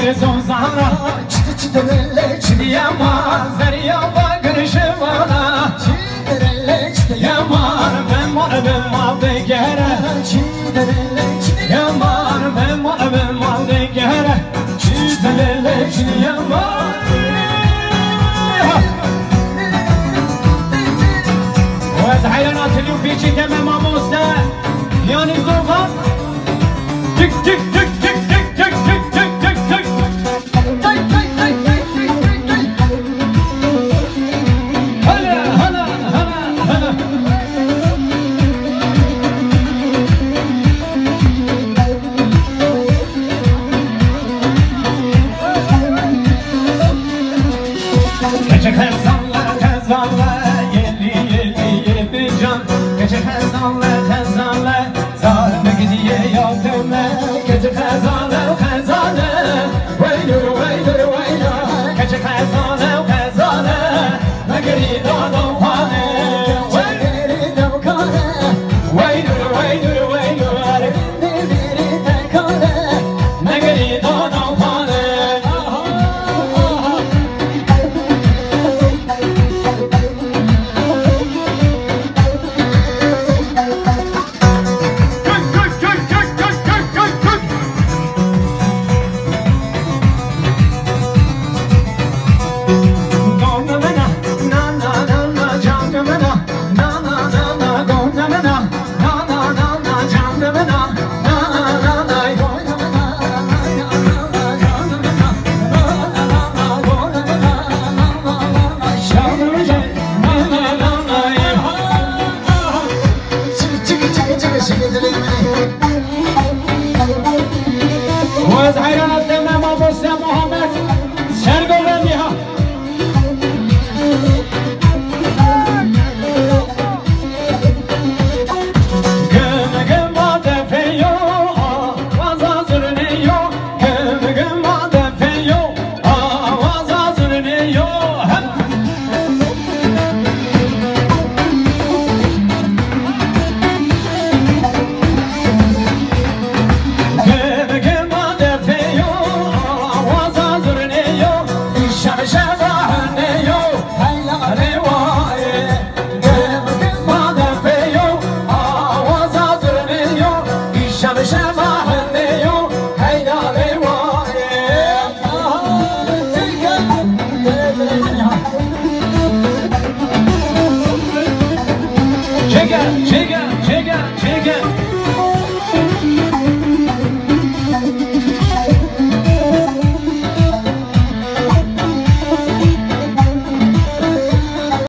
جزون زهرا چی دلله چی یمان زریا با گرشوانا چی دلله چی یمان بمال دگره چی دلله چی یمان بمال دگره چی دلله چی یمان وز حیرانات اليوم فيكي كما ماموسة يعني زوغان تك تك تك تك تك تك تك تك تك هلا هلا هلا هلا كجك هزالة هزالة يلي يلي يلي جان كجك هزالة هزالة زار مقدية يوتما كجك هزالة وهزالة ويلو ويلو ويلو كجك هزالة وهزالة مقري دادو خانة ويلي دوكانة ويلو ويلو ويلو نبيري تكانة مقري دادو خانة وز حیرانات دمه ما بسته محمد شرگو بندی ها گم گم با دفیو آواز زرنیو گم گم با دفیو آواز زرنیو Chicken, chicken, chicken, chicken.